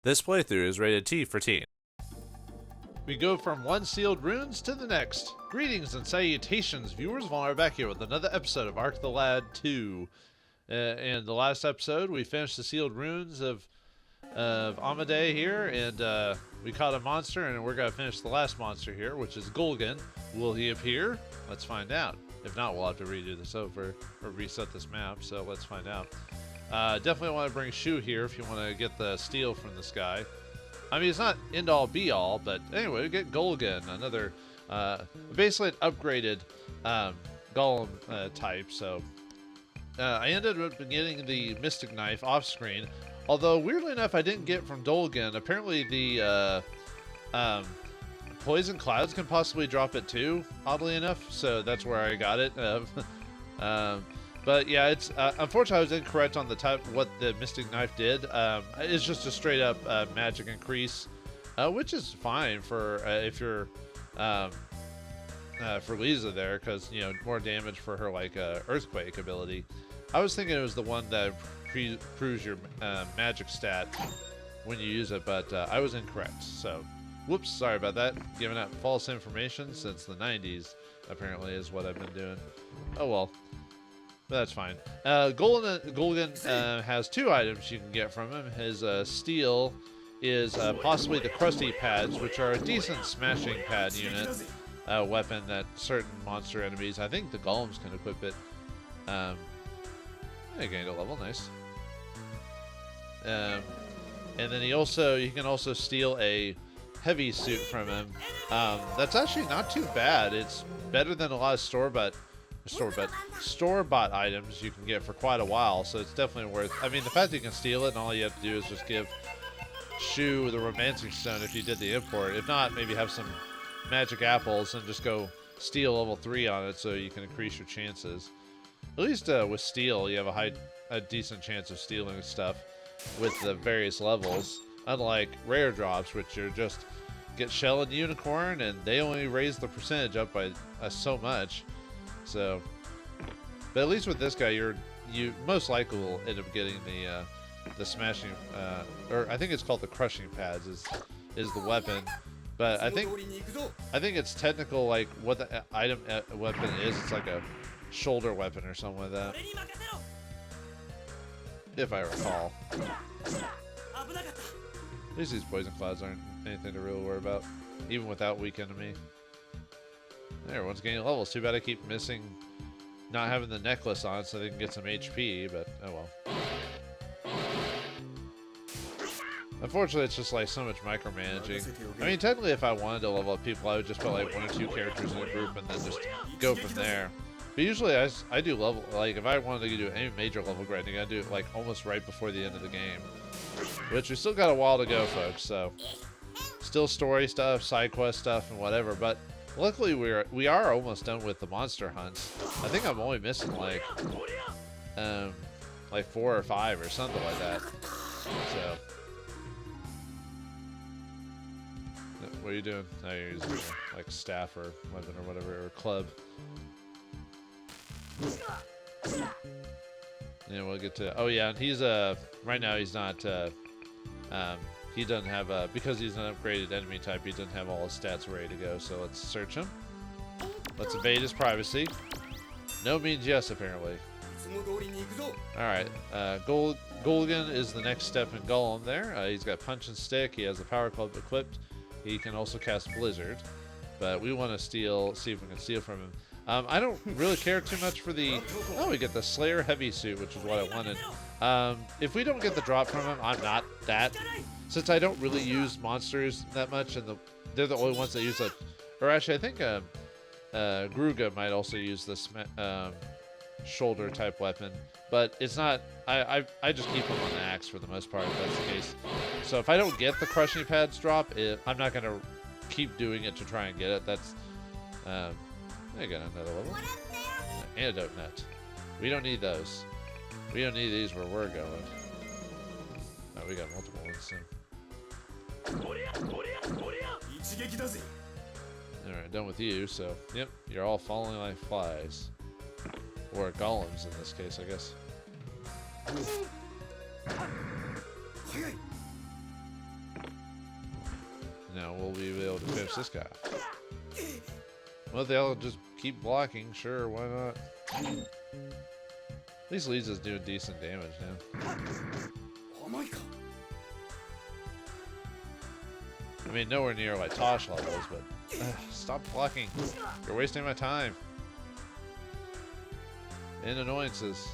This playthrough is rated T for teen. We go from one sealed runes to the next. Greetings and salutations, viewers. Vauldemare back here with another episode of Arc the Lad 2. In the last episode, we finished the sealed runes of Amade here, and we caught a monster, and we're going to finish the last monster here, which is Gulgan. Will he appear? Let's find out. If not, we'll have to redo this over, or reset this map, so let's find out. Definitely want to bring Shu here if you want to get the steel from this guy. I mean, it's not end-all be-all, but anyway, we get Gulgan, another, basically an upgraded golem type, so I ended up getting the Mystic Knife off-screen, although weirdly enough I didn't get from Dolgan. Apparently the Poison Clouds can possibly drop it too, oddly enough, so that's where I got it. But yeah, it's unfortunately I was incorrect on the type what the Mystic Knife did. It's just a straight up magic increase, which is fine for if you're for Lisa there, because you know, more damage for her like earthquake ability. I was thinking it was the one that proves your magic stat when you use it, but I was incorrect. So, whoops, sorry about that. Giving out false information since the 90s apparently is what I've been doing. Oh well. But that's fine. Gulgan has two items you can get from him. His steel is possibly the crusty pads, which are a decent smashing pad unit weapon that certain monster enemies, I think the golems can equip it. They gained a level, nice. And then you can also steal a heavy suit from him. That's actually not too bad. It's better than a lot of store-bought items you can get for quite a while, so it's definitely worth. I mean, the fact that you can steal it and all you have to do is just give Shu the Romancing Stone if you did the import. If not, maybe have some magic apples and just go steal level 3 on it so you can increase your chances. At least with steel, you have a decent chance of stealing stuff with the various levels, unlike rare drops, which are just get Shell and Unicorn, and they only raise the percentage up by so much. So, but at least with this guy, you most likely will end up getting the smashing, or I think it's called the crushing pads is the weapon. But I think it's technical, like what the item weapon is. It's like a shoulder weapon or something like that, if I recall. At least these poison clouds aren't anything to really worry about, even without weak enemy. Everyone's gaining levels. Too bad I keep missing not having the necklace on so they can get some HP, but oh well. Unfortunately, it's just like so much micromanaging. I mean, technically if I wanted to level up people, I would just put like 1 or 2 characters in a group and then just go from there. But usually I do level, like if I wanted to do any major level grinding, I do it like almost right before the end of the game. Which we still got a while to go, folks, so still story stuff, side quest stuff, and whatever, but luckily we are almost done with the monster hunts. I think I'm only missing like 4 or 5 or something like that. So what are you doing? Oh, you're using like staff or weapon or whatever, or club. Yeah, we'll get to. Oh yeah, and he's right now he's not. He doesn't have because he's an upgraded enemy type. He doesn't have all his stats ready to go. So let's search him. Let's evade his privacy. No means yes, apparently. All right, Gulgan is the next step in Golem. There, he's got Punch and Stick. He has the Power Club equipped. He can also cast Blizzard, but we want to steal. See if we can steal from him. I don't really care too much for the. Oh, we get the Slayer Heavy Suit, which is what I wanted. If we don't get the drop from him, I'm not that. Since I don't really use monsters that much, and they're the only ones that use it. Or actually, I think Gruga might also use this shoulder type weapon, but it's not. I just keep them on the axe for the most part, if that's the case. So if I don't get the crushing pads drop, I'm not gonna keep doing it to try and get it. That's I got another level. Antidote nut. We don't need those. We don't need these where we're going. Oh, we got multiple ones soon. Alright, done with you, so yep, you're all falling like flies. Or golems in this case, I guess. now we'll be able to finish this guy. Well, they'll just keep blocking. Sure, why not? At least Lisa's doing decent damage now. I mean, nowhere near like Tosh levels, but stop blocking. You're wasting my time. And annoyances.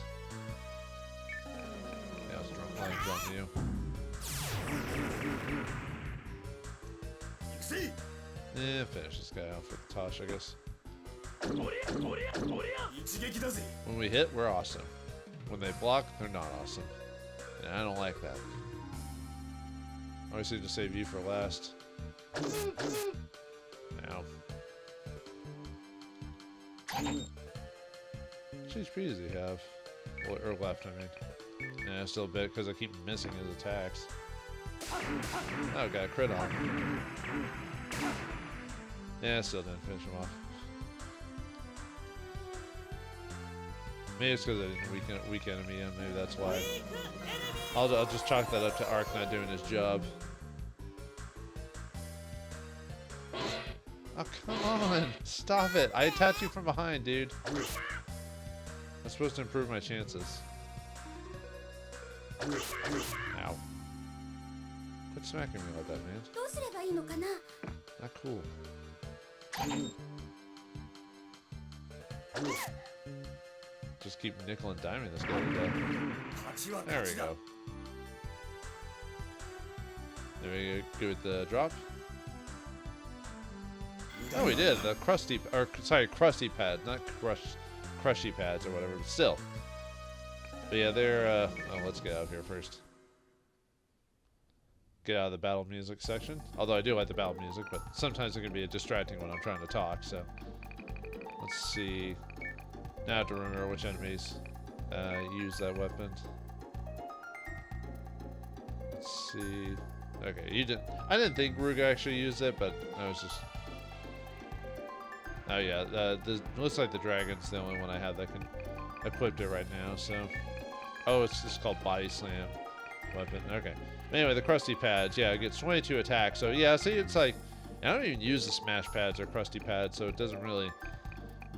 Yeah, I was drunk on you. Yeah, finish this guy off with Tosh, I guess. When we hit, we're awesome. When they block, they're not awesome. And I don't like that. I always seem to save you for last. Now. Which HP does he have? Or left, I mean. Yeah, still a bit, because I keep missing his attacks. Oh, got a crit on. Yeah, still didn't finish him off. Maybe it's because I didn't weak enemy in. Maybe that's why. I'll just chalk that up to Ark not doing his job. Oh, come on. Stop it. I attacked you from behind, dude. I'm supposed to improve my chances. Ow. Quit smacking me like that, man. Not cool. Just keep nickel and diming this guy to death. There we go. There we go with the drop. Oh, we did. The crusty pads, not crushy pads or whatever, but still. But yeah, they're, oh, let's get out of here first. Get out of the battle music section. Although I do like the battle music, but sometimes it can be distracting when I'm trying to talk, so. Let's see. Now I have to remember which enemies use that weapon. Let's see. Okay, you didn't. I didn't think Ruga actually used it, but I was just. Oh yeah, looks like the dragon's the only one I have that can equip it right now. So, oh, it's just called Body Slam weapon. Okay. Anyway, the crusty pads. Yeah, it gets 22 attacks. So yeah, see, it's like I don't even use the smash pads or crusty pads, so it doesn't really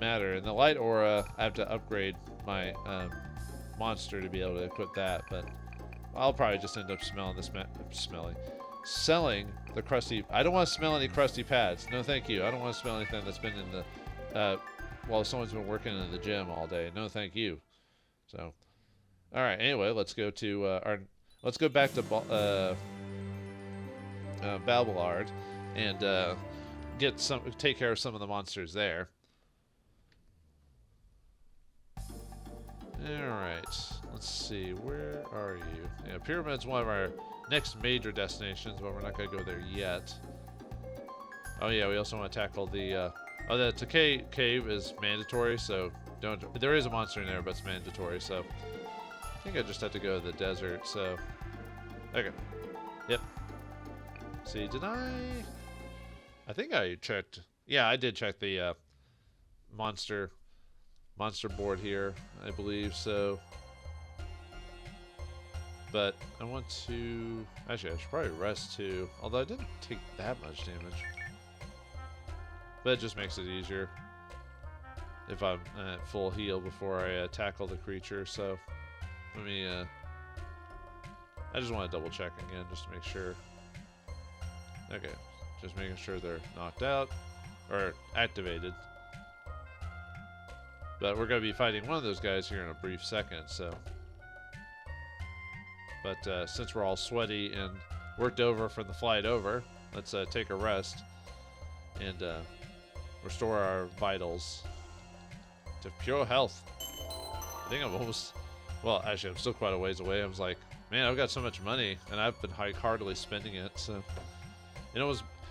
matter. In the light aura, I have to upgrade my monster to be able to equip that, but I'll probably just end up selling the crusty. I don't want to smell any crusty pads. No, thank you. I don't want to smell anything that's been in the while someone's been working in the gym all day. No, thank you. So, all right. Anyway, let's go to let's go back to Balbalard and take care of some of the monsters there. Alright, let's see, where are you? Yeah, Pyramid's one of our next major destinations, but we're not going to go there yet. Oh yeah, we also want to tackle the, the Takei Cave is mandatory, so there is a monster in there, but it's mandatory, so I think I just have to go to the desert, so, okay, yep. See, did I think I checked, yeah, I did check the, monster board here, I believe, so. But I want to, actually I should probably rest too, although I didn't take that much damage. But it just makes it easier if I'm at full heal before I tackle the creature, so let me, I just want to double check again just to make sure. Okay, just making sure they're knocked out, or activated. But we're going to be fighting one of those guys here in a brief second, so. But since we're all sweaty and worked over from the flight over, let's take a rest and restore our vitals to pure health. I think I'm almost, well, actually, I'm still quite a ways away. I was like, man, I've got so much money, and I've been heartily spending it, so.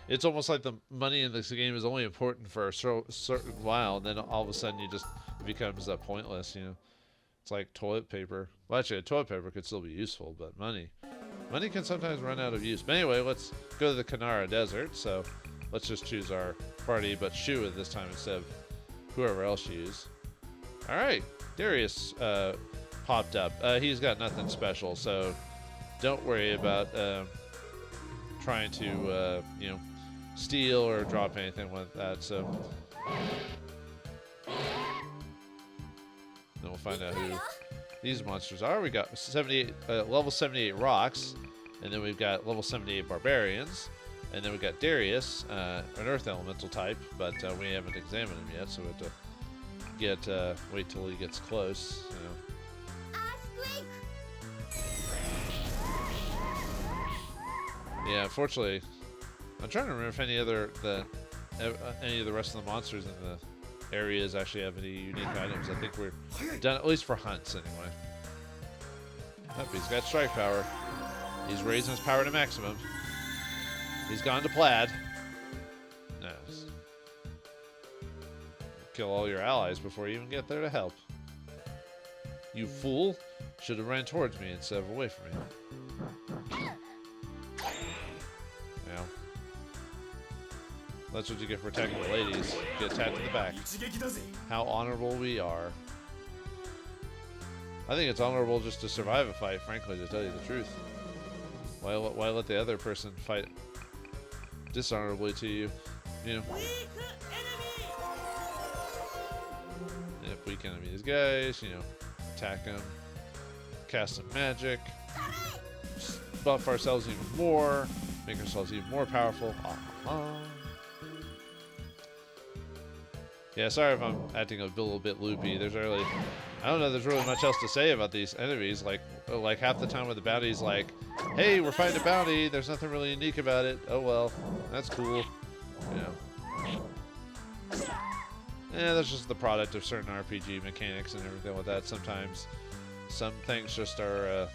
It's almost like the money in this game is only important for a certain while, and then all of a sudden it becomes pointless, you know. It's like toilet paper. Well, actually, toilet paper could still be useful, but money can sometimes run out of use. But anyway, let's go to the Kanara Desert. So let's just choose our party, but Shu this time instead of whoever else you use. All right, Darius popped up. He's got nothing special, so don't worry about trying to steal or drop anything with that. So then we'll find out who these monsters are. We got 78 level 78 rocks, and then we've got level 78 barbarians, and then we got Darius, an earth elemental type, but we haven't examined him yet, so we have to wait till he gets close. You know. Yeah, unfortunately, I'm trying to remember if any of the rest of the monsters in the areas actually have any unique items. I think we're done, at least for hunts anyway. Yep, he's got strike power. He's raising his power to maximum. He's gone to plaid. Nice. Kill all your allies before you even get there to help. You fool! Should have ran towards me instead of away from me. Yeah. That's what you get for attacking the ladies. Get attacked in the back. How honorable we are. I think it's honorable just to survive a fight, frankly, to tell you the truth. Why let the other person fight dishonorably to you? You know? If weak enemy these guys, you know, attack them, cast some magic, buff ourselves even more, make ourselves even more powerful. Yeah, sorry if I'm acting a little bit loopy. I don't know, there's really much else to say about these enemies. Like half the time with the bounties, like, hey, we're fighting a bounty, there's nothing really unique about it. Oh well, that's cool. You know. Yeah, that's just the product of certain RPG mechanics and everything like that. Sometimes some things just are,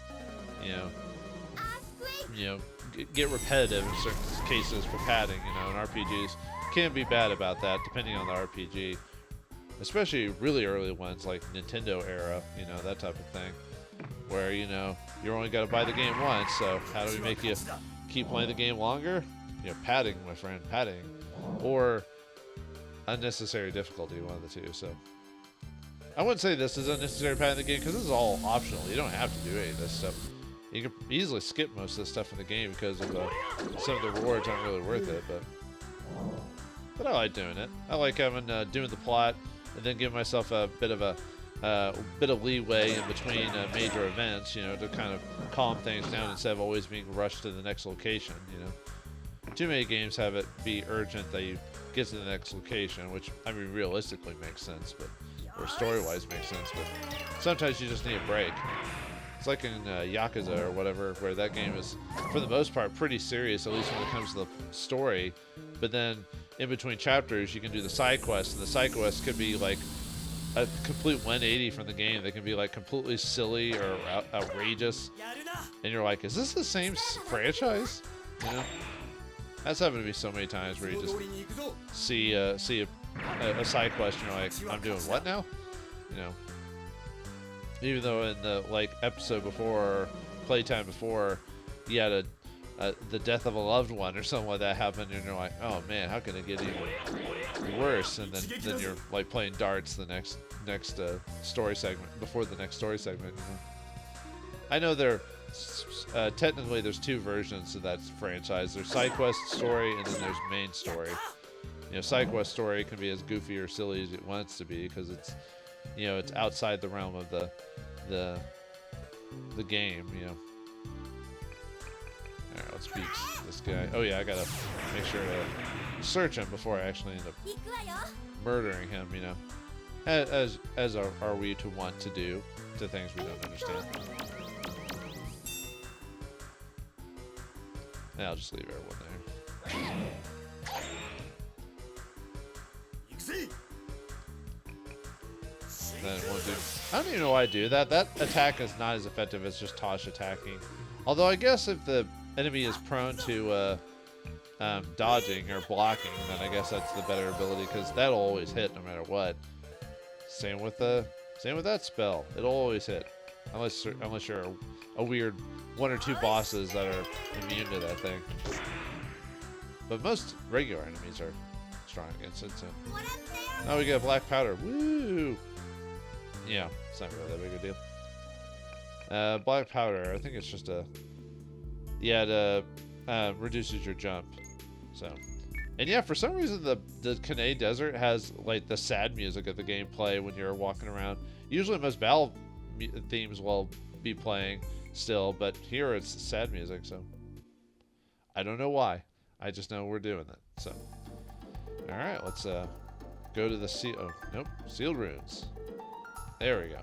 get repetitive in certain cases for padding, you know, and RPGs can be bad about that depending on the RPG. Especially really early ones like Nintendo era, you know, that type of thing. Where, you know, you're only got to buy the game once, so how do we make you keep playing the game longer? You know, padding, my friend, padding. Or unnecessary difficulty, one of the two. So I wouldn't say this is unnecessary padding the game, because this is all optional. You don't have to do any of this stuff. You can easily skip most of this stuff in the game because of some of the rewards aren't really worth it, but I like doing it. I like having doing the plot and then give myself a bit of leeway in between major events, you know, to kind of calm things down instead of always being rushed to the next location, you know. Too many games have it be urgent that you get to the next location, which, I mean, realistically makes sense, or story-wise makes sense, but sometimes you just need a break. It's like in Yakuza or whatever, where that game is, for the most part, pretty serious, at least when it comes to the story, but then in between chapters, you can do the side quests, and the side quests could be like a complete 180 from the game. They can be like completely silly or outrageous, and you're like, is this the same franchise? You know, that's happened to me so many times where you just see a side quest and you're like, I'm doing what now? You know, even though in the episode before, or playtime before, you had the death of a loved one or something like that happened, and you're like, oh man, how can it get even worse? And then you're like playing darts the next story segment before the next story segment. You know? I know technically there's two versions of that franchise. There's side quest story, and then there's main story. You know, side quest story can be as goofy or silly as it wants to be because it's, you know, it's outside the realm of the game. You know. Alright, let's beat this guy. Oh yeah, I gotta make sure to search him before I actually end up murdering him, you know. As are we to want to do to things we don't understand. Yeah, I'll just leave everyone there. Then it won't do. I don't even know why I do that. That attack is not as effective as just Tosh attacking. Although I guess if the enemy is prone to dodging or blocking, then I guess that's the better ability, because that'll always hit no matter what. Same with that spell. It'll always hit, unless you're a weird one or two bosses that are immune to that thing. But most regular enemies are strong against it. So. Now we get black powder. Woo! Yeah, it's not really that big a deal. Black powder. I think it's just it reduces your jump. So And yeah, for some reason the Kanara Desert has like the sad music of the gameplay when you're walking around. Usually most battle themes will be playing still, but here it's sad music, so I don't know why. I just know we're doing it. So all right, let's go to the sealed runes. There we go.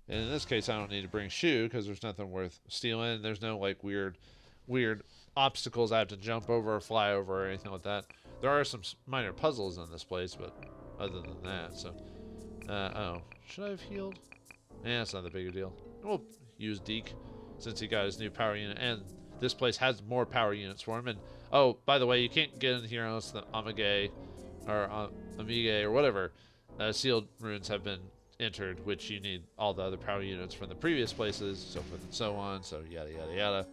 And in this case, I don't need to bring shoe because there's nothing worth stealing. There's no like weird obstacles I have to jump over or fly over or anything like that. There are some minor puzzles in this place, but other than that, so oh, should I have healed? Yeah, it's not that big a deal. We'll use Deke since he got his new power unit, and this place has more power units for him. And oh, by the way, you can't get in here unless the Amiga or whatever sealed runes have been entered, which you need all the other power units from the previous places, so forth and so on, so yada yada yada.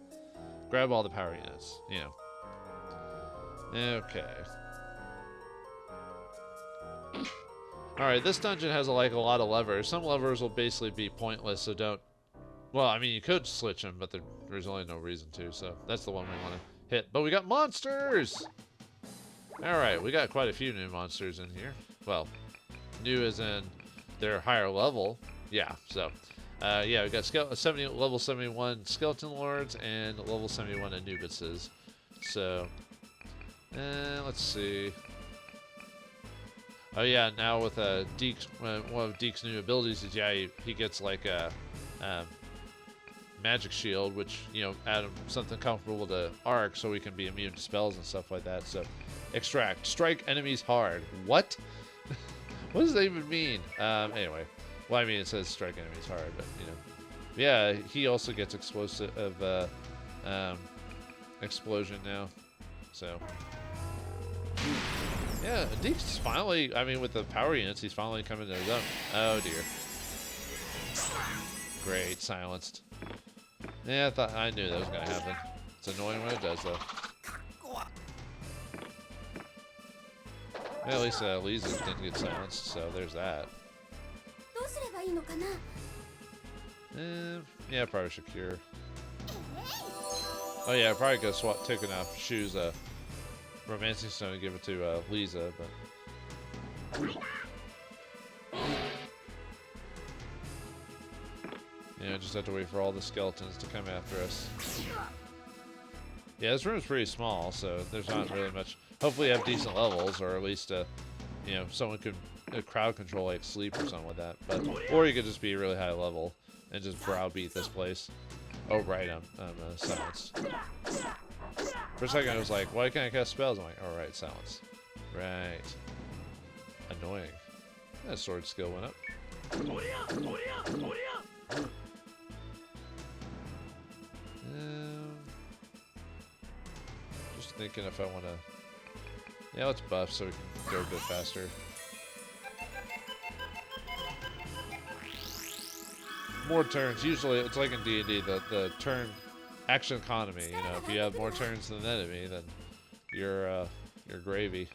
Grab all the power units, you know. Okay. Alright, this dungeon has like a lot of levers. Some levers will basically be pointless, so don't... Well, I mean, you could switch them, but there's only no reason to, so that's the one we want to hit. But we got monsters! Alright, we got quite a few new monsters in here. Well, new as in they're higher level. Yeah, so yeah, we got level 71 skeleton lords and level 71 Anubises. So let's see. Oh yeah, now with Deke's one of Deke's new abilities is he gets like a magic shield, which add him something comfortable to arc, so he can be immune to spells and stuff like that. So extract, strike enemies hard. What? What does that even mean? Anyway, well, I mean, it says strike enemies hard, but yeah, he also gets explosive explosion now. So yeah, Deke's finally, I mean, with the power units, he's finally coming to his own. Oh dear. Great, silenced. Yeah, I knew that was gonna happen. It's annoying when it does though. At least Lisa didn't get silenced, so there's that. Yeah, probably should cure. Oh yeah, I probably could have taken off Shu's romancing stone and give it to Lisa, but just have to wait for all the skeletons to come after us. Yeah, this room's pretty small, so there's not really much. Hopefully, you have decent levels, or at least, someone could crowd control like sleep or something like that. But or you could just be really high level and just browbeat this place. Oh right, I'm silenced. For a second, I was like, why can't I cast spells? I'm like, all right, silence. Right. Annoying. That sword skill went up. Just thinking if I want to... Yeah, let's buff so we can go a bit faster. More turns. Usually, it's like in D&D, the turn action economy. If you have more turns than the enemy, then you're gravy.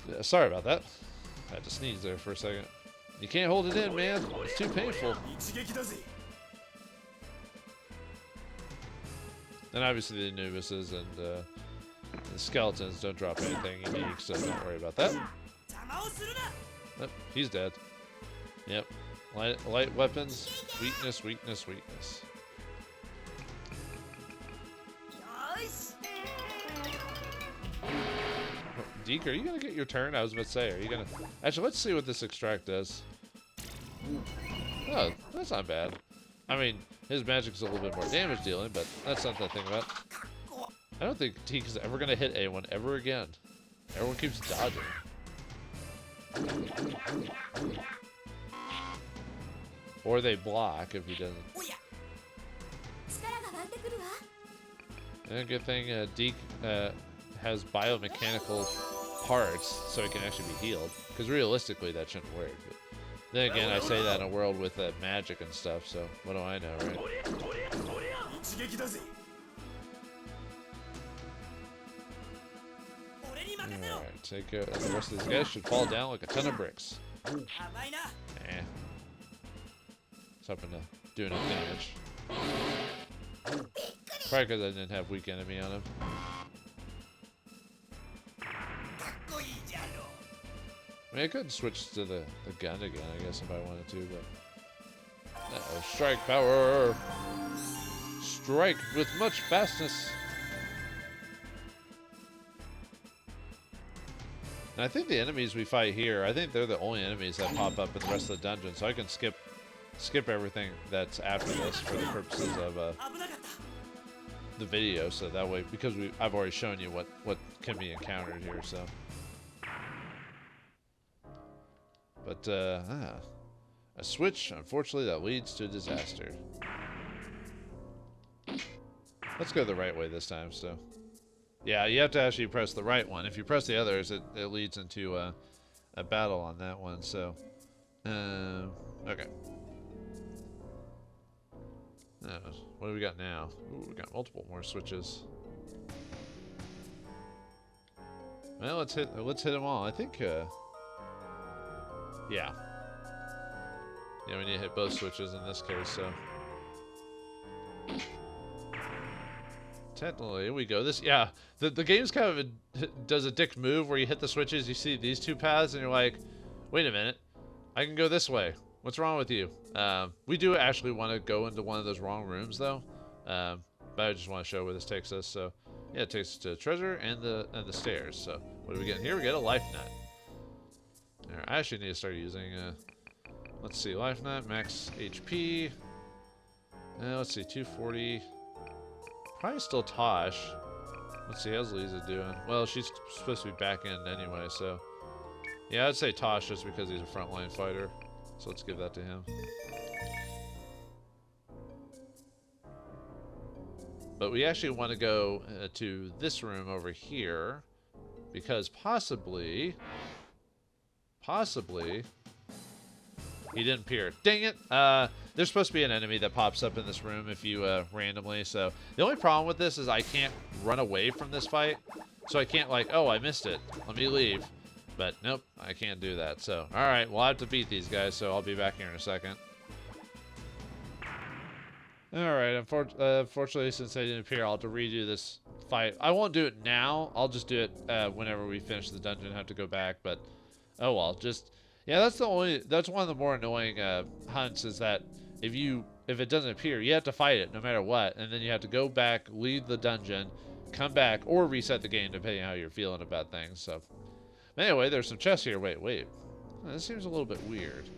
Yeah, sorry about that. I had to sneeze there for a second. You can't hold it in, man. It's too painful. And obviously the Anubises and the skeletons don't drop anything unique, so don't worry about that. Oh, he's dead. Yep. Light weapons. Weakness, weakness, weakness. Deke, are you gonna get your turn? I was about to say, are you gonna... Actually, let's see what this extract does. Oh, that's not bad. I mean, his magic's a little bit more damage dealing, but that's not the thing about. I don't think Deke is ever gonna hit anyone ever again. Everyone keeps dodging. Or they block if he doesn't. And a good thing Deke has biomechanical parts, so he can actually be healed. Because realistically, that shouldn't work. But then again, I say that in a world with magic and stuff, so what do I know, right? Alright, take the rest of these guys should fall down like a ton of bricks. Eh. It's happened to do enough damage. Probably because I didn't have weak enemy on him. I mean, I could switch to the gun again, I guess, if I wanted to, but... Uh-oh, strike power! Strike with much fastness! And I think the enemies we fight here, I think they're the only enemies that pop up in the rest of the dungeon, so I can skip everything that's after this for the purposes of the video, so that way, because I've already shown you what can be encountered here, so... But, a switch, unfortunately, that leads to disaster. Let's go the right way this time, so... Yeah, you have to actually press the right one. If you press the others, it leads into a battle on that one, so... okay. What do we got now? Ooh, we got multiple more switches. Well, let's hit them all. I think, yeah. Yeah, we need to hit both switches in this case, so. Technically, here we go. This, yeah, the game's kind of does a dick move where you hit the switches, you see these two paths, and you're like, wait a minute, I can go this way. What's wrong with you? We do actually want to go into one of those wrong rooms, though. But I just want to show where this takes us. So, yeah, it takes us to treasure and the stairs. So, what do we get here? We get a life nut. Right, I actually need to start using. Let's see, life nut, max HP. Let's see, 240. Probably still Tosh. Let's see, how's Lisa doing? Well, she's supposed to be back end anyway, so. Yeah, I'd say Tosh just because he's a frontline fighter. So let's give that to him. But we actually want to go to this room over here because possibly he didn't appear. Dang it! There's supposed to be an enemy that pops up in this room if you randomly. So the only problem with this is I can't run away from this fight. So I can't like, oh, I missed it. Let me leave. But nope, I can't do that. So all right, well I have to beat these guys. So I'll be back here in a second. All right. Unfortunately, since they didn't appear, I'll have to redo this fight. I won't do it now. I'll just do it whenever we finish the dungeon. Have to go back, but oh well. Just yeah, that's one of the more annoying hunts is that if it doesn't appear, you have to fight it no matter what, and then you have to go back, leave the dungeon, come back, or reset the game depending on how you're feeling about things. So anyway, there's some chests here. Wait. This seems a little bit weird.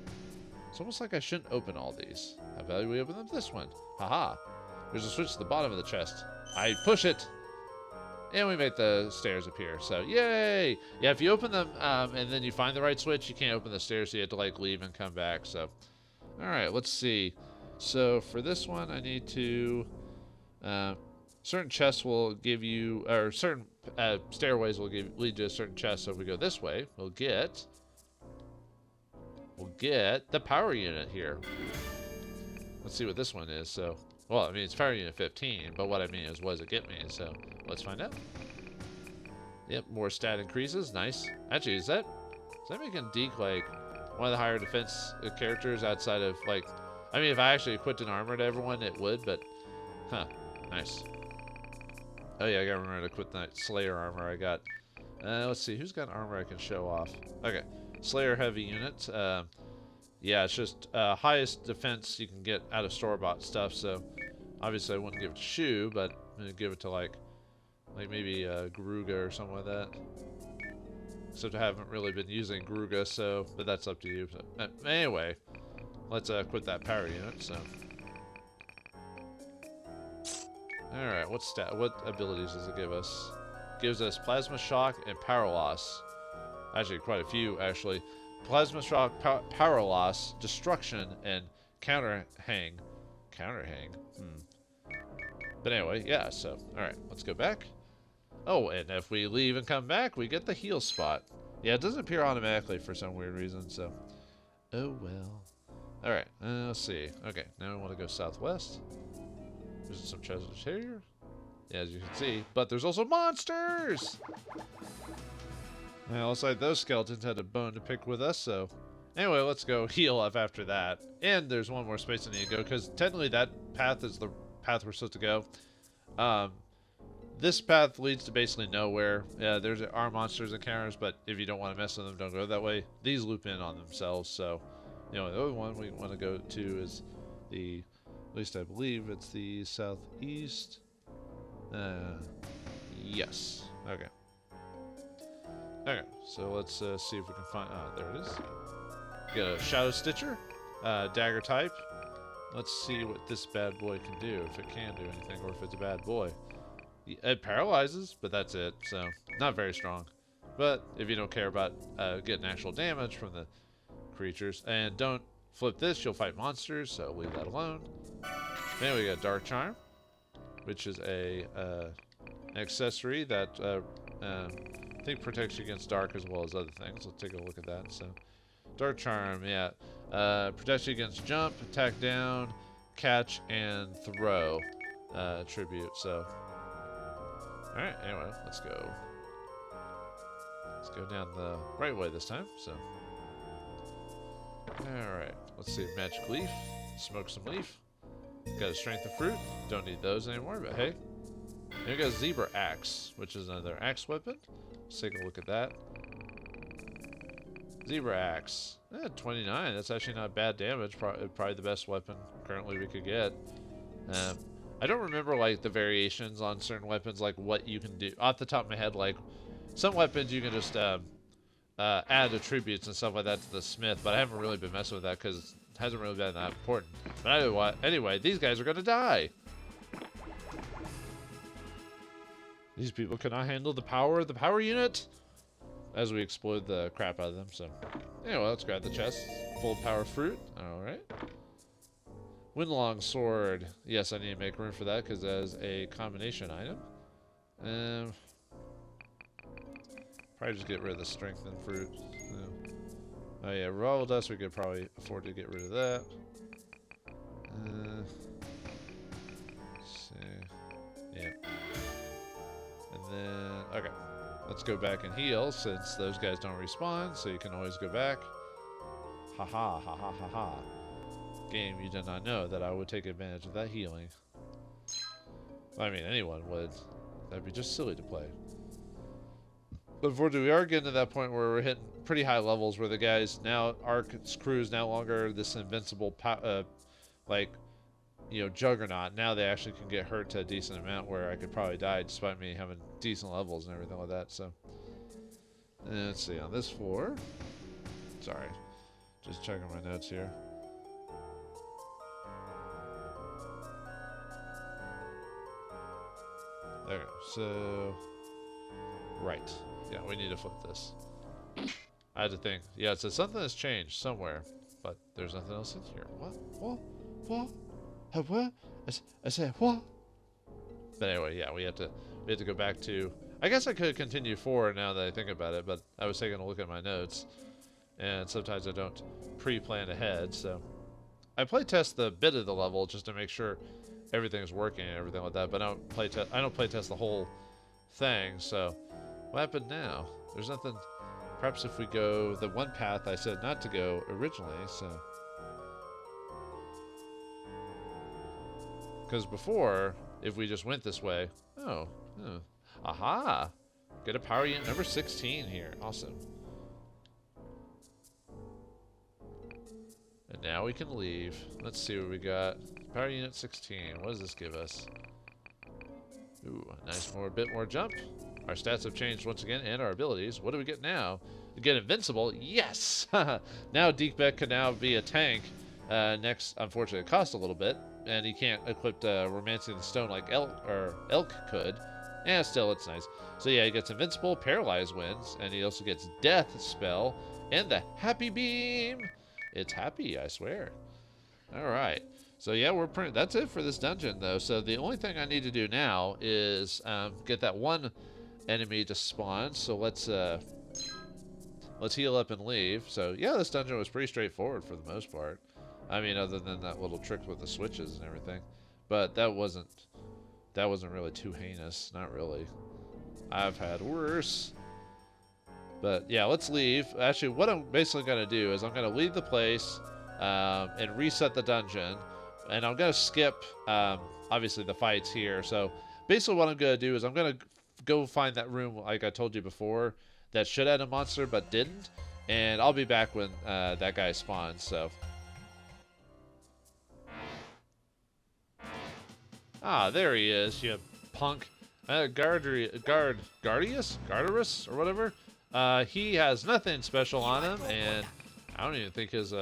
It's almost like I shouldn't open all these. How about we open up this one? Haha. There's a switch to the bottom of the chest. I push it, and we make the stairs appear. So, yay! Yeah, if you open them and then you find the right switch, you can't open the stairs, so you have to, like, leave and come back. So, all right, let's see. So, for this one, I need to... certain chests will give you... Or certain stairways will lead to a certain chest. So, if we go this way, we'll get the power unit here. Let's see what this one is. So, well, I mean, it's power unit 15, but what I mean is, what does it get me? So, let's find out. Yep, more stat increases. Nice. Actually, is that making Deke, like, one of the higher defense characters outside of, like... I mean, if I actually equipped an armor to everyone, it would, but... Huh. Nice. Oh, yeah, I gotta remember to equip that Slayer armor I got. Let's see. Who's got armor I can show off? Okay. Slayer heavy unit. Yeah, it's just highest defense you can get out of store-bought stuff. So obviously I wouldn't give it to Shu, but I'm gonna give it to like maybe Garuga or something like that. Except I haven't really been using Garuga, so but that's up to you. So, anyway, let's quit that power unit. So all right, what abilities does it give us? Gives us plasma shock and power loss. Actually, quite a few, actually. Plasma shock, power loss, destruction, and counter hang. Counter hang? But anyway, yeah, so, alright, let's go back. Oh, and if we leave and come back, we get the heal spot. Yeah, it doesn't appear automatically for some weird reason, so. Oh, well. Alright, let's see. Okay, now we want to go southwest. There's some treasures here. Yeah, as you can see. But there's also monsters! Well, looks like those skeletons had a bone to pick with us, so... Anyway, let's go heal up after that. And there's one more space I need to go, because technically that path is the path we're supposed to go. This path leads to basically nowhere. Yeah, there are monsters and counters, but if you don't want to mess with them, don't go that way. These loop in on themselves, so... You know, the other one we want to go to is the... At least I believe it's the southeast. Yes. Okay. Okay, so let's see if we can find... there it is. Got a Shadow Stitcher, dagger type. Let's see what this bad boy can do, if it can do anything, or if it's a bad boy. It paralyzes, but that's it, so not very strong. But if you don't care about getting actual damage from the creatures, and don't flip this, you'll fight monsters, so leave that alone. Then we got Dark Charm, which is a an accessory that I think protects you against dark as well as other things. Let's take a look at that. So, Dark Charm, yeah, protects you against jump, attack down, catch, and throw attribute. So, all right. Anyway, let's go. Let's go down the right way this time. So, all right. Let's see. Magic Leaf. Smoke some leaf. Got a Strength of Fruit. Don't need those anymore, but hey. And we got a Zebra Axe, which is another axe weapon. Let's take a look at that. Zebra Axe. 29. That's actually not bad damage. Probably the best weapon currently we could get. I don't remember like the variations on certain weapons, like what you can do off the top of my head. Like some weapons you can just add attributes and stuff like that to the smith, but I haven't really been messing with that because it hasn't really been that important. But anyway, these guys are gonna die. These people cannot handle the power of the power unit as we explode the crap out of them. So anyway, let's grab the chest. Full power fruit. Alright. Windlong sword. Yes, I need to make room for that because that is a combination item. Probably just get rid of the strengthened fruit. Oh yeah, raw dust, we could probably afford to get rid of that. Let's see. Yeah. And then, okay. Let's go back and heal since those guys don't respawn, so you can always go back. Ha ha ha ha ha ha. Game, you did not know that I would take advantage of that healing. I mean, anyone would. That'd be just silly to play. But unfortunately, we are getting to that point where we're hitting pretty high levels where the guys now, our crew is no longer this invincible, like, you know, juggernaut. Now they actually can get hurt to a decent amount where I could probably die despite me having decent levels and everything like that. So, and let's see, on this floor, sorry, just checking my notes here. There we go. So, right. Yeah, we need to flip this. I had to think. Yeah, it says something has changed somewhere, but there's nothing else in here. What? What? What? I said what? But anyway, yeah, we had to go back to. I guess I could continue forward now that I think about it, but I was taking a look at my notes, and sometimes I don't pre-plan ahead. So I play test the bit of the level just to make sure everything's working and everything like that. But I don't play test the whole thing. So what happened now? There's nothing. Perhaps if we go the one path I said not to go originally. So. Because before, if we just went this way, aha, get a power unit number 16 here, awesome. And now we can leave. Let's see what we got. Power unit 16, what does this give us? Ooh, nice bit more jump. Our stats have changed once again, and our abilities. What do we get now? We get invincible, yes! Now Deekbeck can now be a tank. Next, unfortunately, it costs a little bit. And he can't equip Romancing the Stone like Elk could. And still, it's nice. So yeah, he gets Invincible, Paralyze Winds, and he also gets Death Spell, and the Happy Beam. It's happy, I swear. Alright. So yeah, that's it for this dungeon, though. So the only thing I need to do now is get that one enemy to spawn. So let's heal up and leave. So yeah, this dungeon was pretty straightforward for the most part. I mean, other than that little trick with the switches and everything, but that wasn't really too heinous. Not really. I've had worse. But yeah, let's leave. Actually, what I'm basically going to do is I'm going to leave the place and reset the dungeon. And I'm going to skip, obviously, the fights here. So basically what I'm going to do is I'm going to go find that room, like I told you before, that should have a monster but didn't. And I'll be back when that guy spawns, so. Ah, there he is, you punk. Gardius, or whatever. He has nothing special on him, and I don't even think his,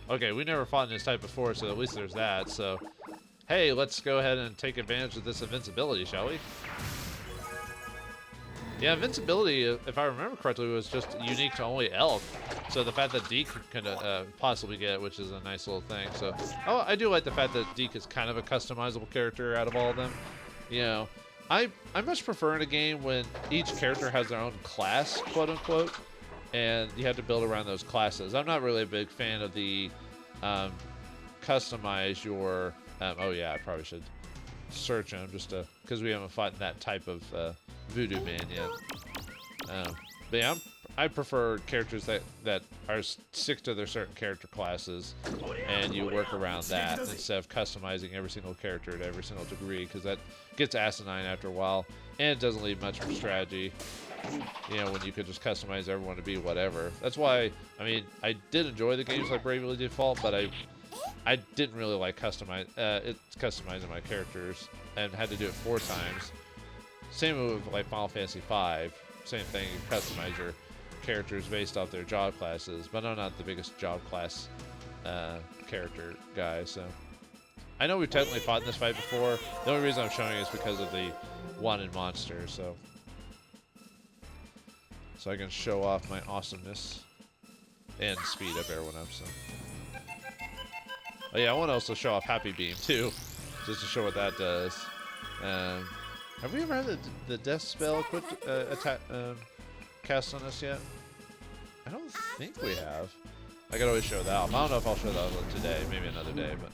okay, we never fought in this type before, so at least there's that, so. Hey, let's go ahead and take advantage of this invincibility, shall we? Yeah, invincibility, if I remember correctly, was just unique to only Elk. So the fact that Deke can possibly get it, which is a nice little thing. So, oh, I do like the fact that Deke is kind of a customizable character out of all of them. You know, I much prefer in a game when each character has their own class, quote unquote, and you have to build around those classes. I'm not really a big fan of the customize your. Oh yeah, I probably should search him just because we haven't fought that type of voodoo man yet. But yeah, I prefer characters that are stick to their certain character classes, and you work around that instead of customizing every single character to every single degree, because that gets asinine after a while, and it doesn't leave much for strategy. You know, when you could just customize everyone to be whatever. That's why, I mean, I did enjoy the games like Bravely Default, but I didn't really like customizing my characters, and had to do it 4 times. Same with like Final Fantasy V. Same thing, you customize your characters based off their job classes, but I'm not the biggest job class character guy, so. I know we've technically fought in this fight before. The only reason I'm showing is because of the wanted monster, so. So I can show off my awesomeness and speed up everyone up, so. Oh yeah, I want to also show off Happy Beam too, just to show what that does. Have we ever had the death spell equipped cast on us yet? I don't think we have. I could always show that off. I don't know if I'll show that off today, maybe another day, but.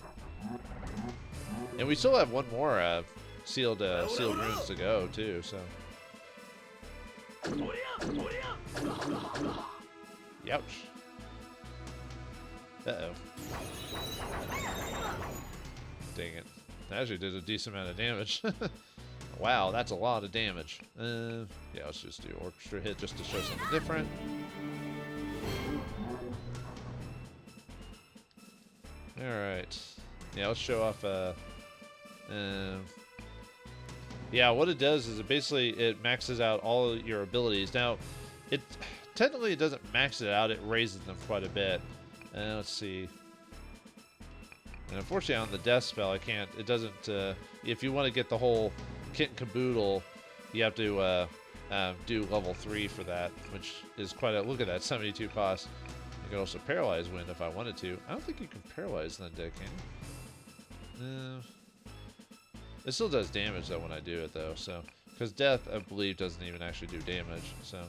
And we still have one more sealed runes to go too, so. Youch. Uh-oh. Dang it. That actually did a decent amount of damage. Wow, that's a lot of damage. Yeah, let's just do Orchestra Hit just to show something different. Alright. Yeah, let's show off, yeah, what it does is it maxes out all of your abilities. Now, technically it doesn't max it out, it raises them quite a bit. Let's see. And unfortunately on the death spell, it doesn't, if you want to get the whole kit and caboodle, you have to do level 3 for that, which is quite a, look at that, 72 cost. I could also paralyze Wind if I wanted to. I don't think you can paralyze Undead, can you? It still does damage though when I do it though, so. Because death, I believe, doesn't even actually do damage, so.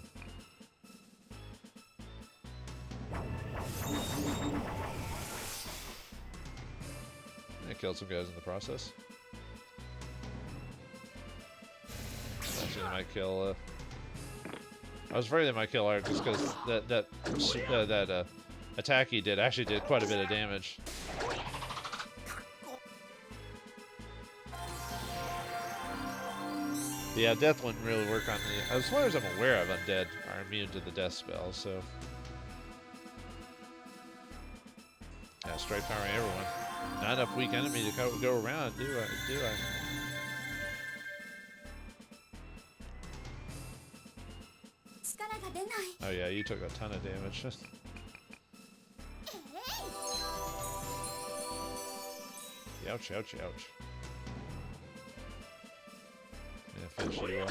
I killed some guys in the process. Actually, they might kill. I was afraid they might kill Art just because that attack he did actually did quite a bit of damage. Yeah, death wouldn't really work on the. As far as I'm aware of, undead are immune to the death spell, so. Yeah, straight powering everyone. Not enough weak enemy to go around, do I? Oh yeah, you took a ton of damage. Ouch, ouch, ouch. Yeah, finish you off.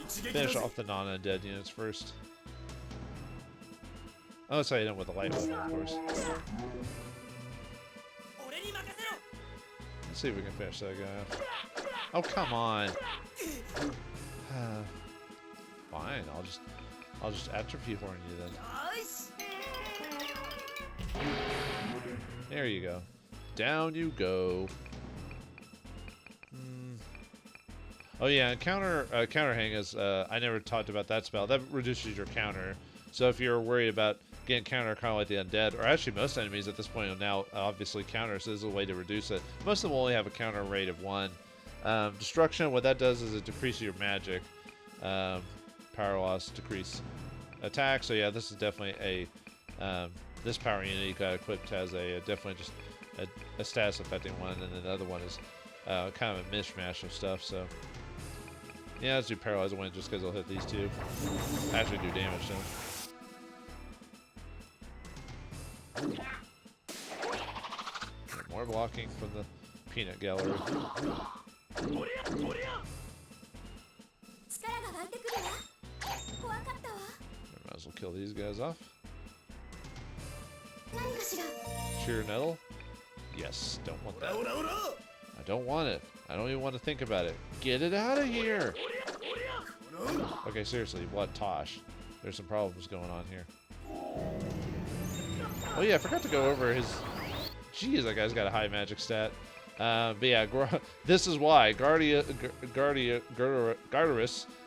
Finish off the non-undead units first. Oh, that's how you did with the light weapon, of course. Let's see if we can finish that guy off. Oh, come on. Fine, I'll just atrophy horn you then. There you go. Down you go. Oh yeah, and counter hang is I never talked about that spell. That reduces your counter. So if you're worried about getting counter kind of like the undead, or actually most enemies at this point will now obviously counter, so there's a way to reduce it. Most of them only have a counter rate of 1. Destruction, what that does is it decreases your magic. Power loss, decrease attack. So yeah, this is definitely a this power unit you got equipped has a definitely just a status affecting one, and then the other one is kind of a mishmash of stuff. So yeah, let's do paralyze one just because it'll hit these two. Actually do damage to them. More blocking from the peanut gallery. Might as well kill these guys off. Sheer nettle? Yes, don't want that. I don't want it. I don't even want to think about it. Get it out of here! Okay, seriously, what Tosh? There's some problems going on here. Oh yeah, I forgot to go over his... Jeez, that guy's got a high magic stat. But yeah, this is why Gardarus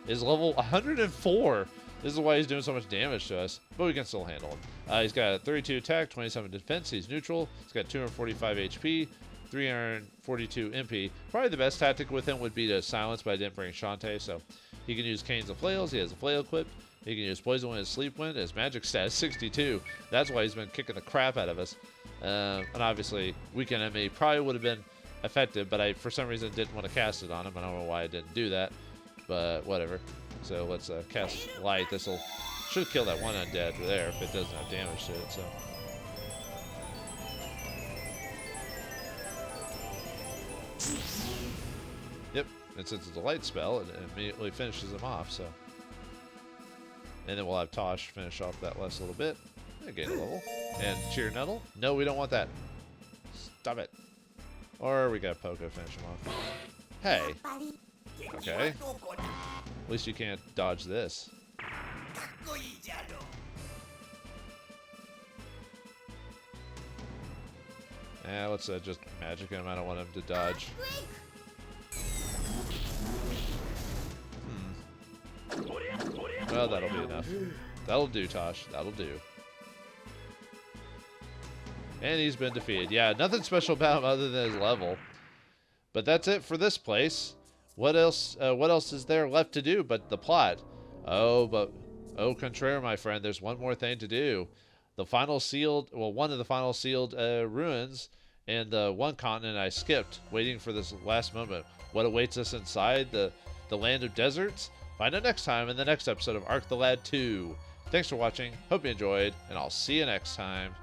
is level 104. This is why he's doing so much damage to us, but we can still handle him. He's got 32 attack, 27 defense. He's neutral. He's got 245 HP, 342 MP. Probably the best tactic with him would be to silence, but I didn't bring Shantae, so he can use Canes and Flails. He has a flail equipped. He can use Poison Wind and Sleep Wind. His magic stat is 62. That's why he's been kicking the crap out of us. And obviously, Weekend Enemy probably would have been effective, but I, for some reason, didn't want to cast it on him. I don't know why I didn't do that, but whatever. So let's cast Light. This'll should kill that one undead there if it doesn't have damage to it. So. Yep, and since it's a light spell, it immediately finishes him off. So. And then we'll have Tosh finish off that last little bit. Gain a level. And Cheer Nettle. No, we don't want that. Stop it. Or we got Poco finish him off. Hey. Okay. At least you can't dodge this. Yeah, let's just magic him. I don't want him to dodge. Well, that'll be enough. That'll do, Tosh. That'll do. And he's been defeated. Yeah, nothing special about him other than his level. But that's it for this place. What else is there left to do but the plot? Oh, contraire, my friend, there's one more thing to do. The final sealed, well, one of the final sealed ruins and the one continent I skipped, waiting for this last moment. What awaits us inside the land of deserts? Find out next time in the next episode of Arc the Lad 2. Thanks for watching. Hope you enjoyed, and I'll see you next time.